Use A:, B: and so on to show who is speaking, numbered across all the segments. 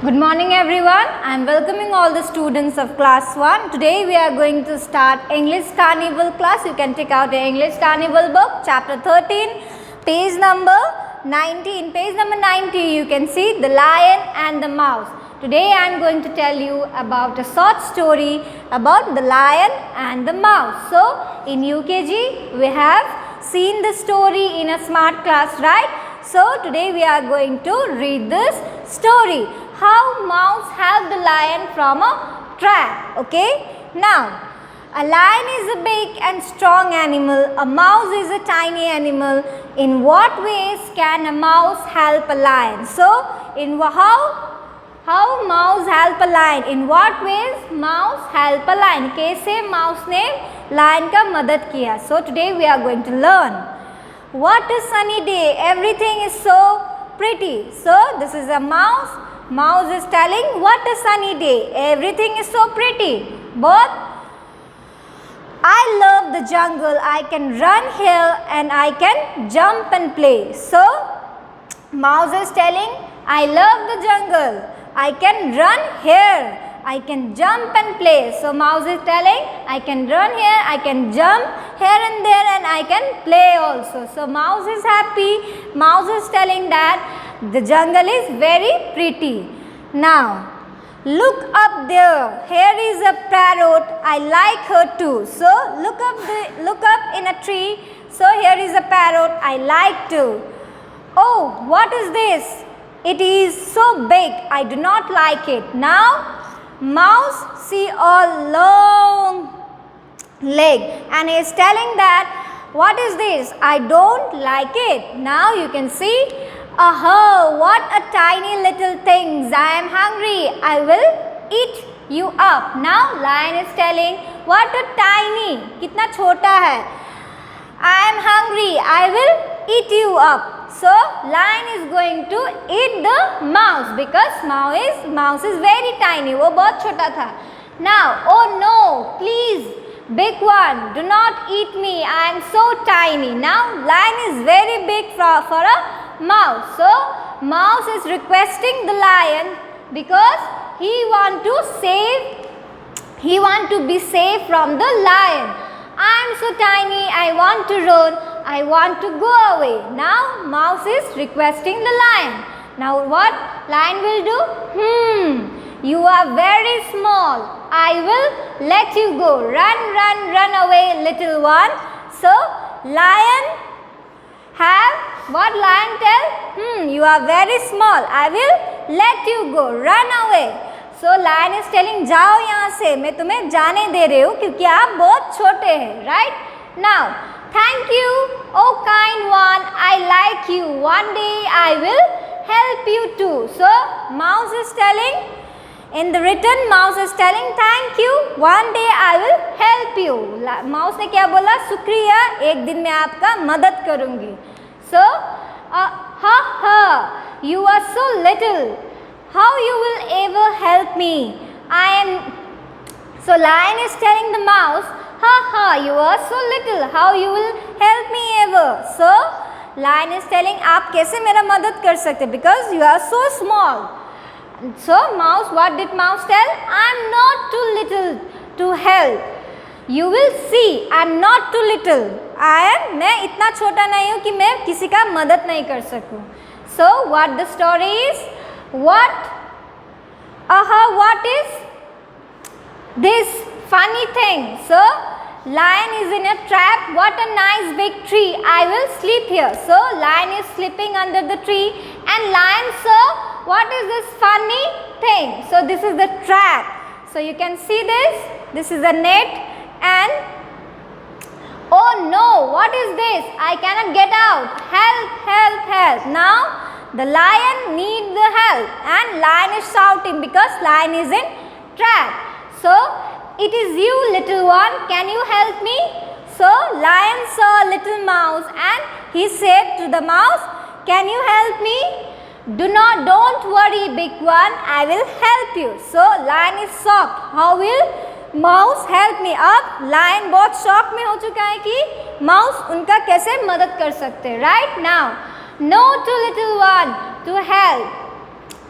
A: Good morning everyone. I am welcoming all the students of class 1. Today we are going to start English Carnival class. You can take out the English Carnival book, chapter 13, page number 19. Page number 90 you can see The Lion and the Mouse. Today I am going to tell you about a short story about the lion and the mouse. So in UKG we have seen the story in a smart class, right? So today we are going to read this story. How mouse helped the lion from a trap. Okay. Now, a lion is a big and strong animal. A mouse is a tiny animal. In what ways can a mouse help a lion? So, in how mouse help a lion? In what ways mouse help a lion? कैसे mouse ने lion का मदद किया? So today we are going to learn. What a sunny day! Everything is so pretty. So this is a mouse. Mouse is telling what a sunny day. Everything is so pretty. But I love the jungle. I can run here and I can jump and play. So mouse is telling I love the jungle. I can run here. I can jump and play. So mouse is telling I can run here, I can jump here and there and I can play also. So mouse is happy. Mouse is telling that the jungle is very pretty. Now look up there. Here is a parrot. I like her too. So look up in a tree. So here is a parrot. I like too. Oh, what is this? It is so big. I do not like it. Now mouse see a long leg and he is telling that what is this? I don't like it. Now you can see, aha, what a tiny little things. I am hungry. I will eat you up. Now lion is telling what a tiny, कितना छोटा है. I am hungry. I will eat you up. So lion is going to eat the mouse because mouse is very tiny. वो बहुत छोटा था. Now, oh no, please, big one, do not eat me. I am so tiny. Now lion is very big for a mouse. So mouse is requesting the lion because he want to be safe from the lion. I am so tiny. I want to run. I want to go away. Now mouse is requesting the lion. Now what lion will do? You are very small. I will let you go. Run away, little one. So lion have what lion tell? You are very small. I will let you go. Run away. So lion is telling जाओ यहाँ से, मैं तुम्हें जाने दे रही हूँ क्योंकि आप बहुत छोटे हैं. Right? Now thank you, oh kind one, I like you. One day I will help you too. So mouse is telling, in the written mouse is telling thank you, one day I will help you. Mouse ने क्या बोला? शुक्रिया, एक दिन मैं आपका मदद करूँगी. So you are so little. How you will ever help me? So lion is telling the mouse, you are so little. How you will help me ever? So lion is telling आप कैसे मेरा मदद कर सकते? Because you are so small. So mouse, what did mouse tell? I am not too little to help. You will see, I am not too little. मैं इतना छोटा नहीं हूँ कि मैं किसी का मदद नहीं कर सकूँ. So what the story is? What is this funny thing? So lion is in a trap. What a nice big tree. I will sleep here. So lion is sleeping under the tree and lion saw what is this funny thing? So this is the trap. So you can see this. This is a net and oh no, what is this? I cannot get out. Help. Now the lion needs the help and lion is shouting because lion is in trap. So it is you, little one, can you help me? So lion saw a little mouse and he said to the mouse, can you help me? Don't worry, big one, I will help you. So lion is shocked. How will mouse help me? अब lion बहुत shock में हो चुका है कि mouse उनका कैसे मदद कर सकते हैं. Right now, no to little one to help.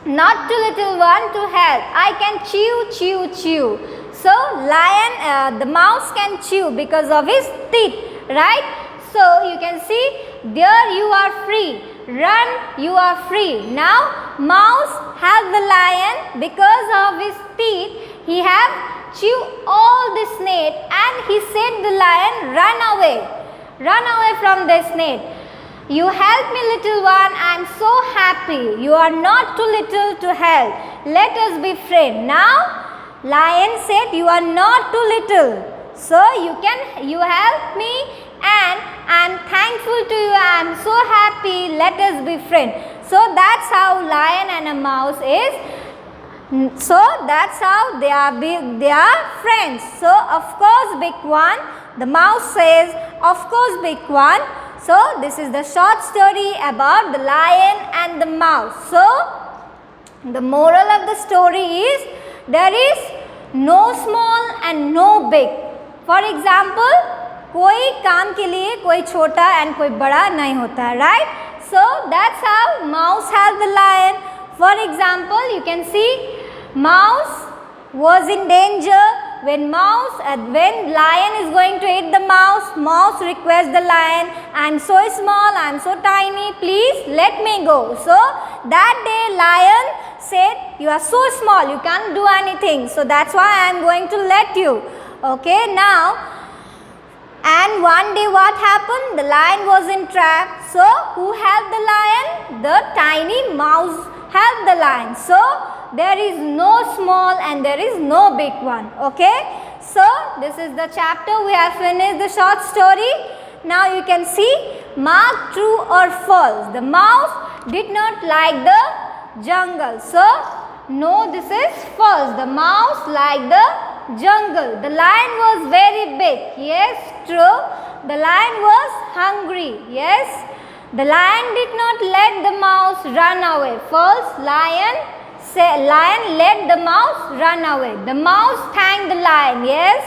A: not too little one to help. I can chew, chew, chew. So lion, the mouse can chew because of his teeth, right? So you can see, there you are free. Run, you are free. Now mouse help the lion because of his teeth. He have chew all this net and he said the lion, run away. Run away from this net. You help me, little one, I am so happy. You are not too little to help. Let us be friends. Now lion said, you are not too little. So you help me and I am thankful to you. I am so happy. Let us be friends. So that's how lion and a mouse is. So that's how they are friends. So of course big one. The mouse says, of course big one. So this is the short story about the lion and the mouse. So the moral of the story is, there is no small and no big. For example, कोई काम के लिए कोई छोटा and कोई बड़ा नहीं होता है, right? So that's how mouse helped the lion. For example, you can see mouse was in danger. When lion is going to eat the mouse, mouse requests the lion, I am so small, I am so tiny, please let me go. So that day lion said, you are so small, you can't do anything. So that's why I am going to let you. Okay, now, and one day what happened? The lion was in trap. So who helped the lion? The tiny mouse helped the lion. So there is no small and there is no big one. Okay. So this is the chapter. We have finished the short story. Now you can see, mark true or false. The mouse did not like the jungle. So no, this is false. The mouse liked the jungle. The lion was very big. Yes, true. The lion was hungry. Yes. The lion did not let the mouse run away. False. Lion let the mouse run away. The mouse thanked the lion. Yes.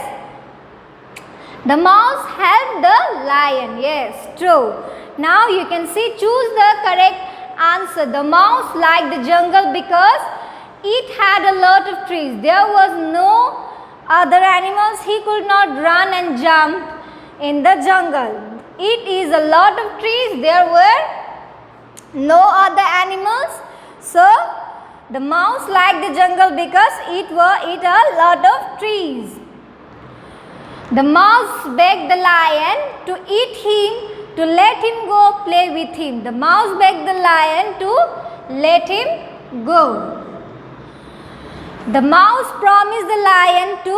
A: The mouse helped the lion. Yes, true. Now you can see, choose the correct answer. The mouse liked the jungle because it had a lot of trees. There was no other animals. He could not run and jump in the jungle. It is a lot of trees. There were no other animals. So the mouse liked the jungle because it a lot of trees. The mouse begged the lion to eat him, to let him go play with him. The mouse begged the lion to let him go. The mouse promised the lion to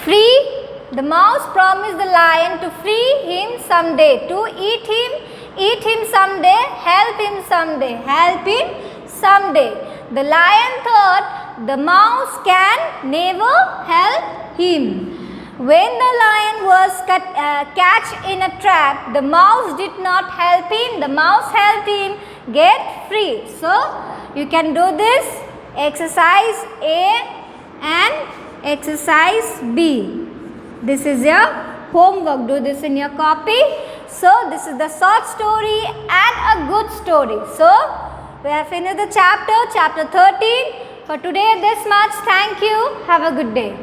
A: free. The mouse promised the lion to free him someday, to eat him someday, help him someday, help him someday. The lion thought the mouse can never help him. When the lion was catch in a trap, the mouse did not help him. The mouse helped him get free. So you can do this exercise A and exercise B. This is your homework. Do this in your copy. So this is the short story and a good story. So we have finished the chapter 13. For today this much. Thank you. Have a good day.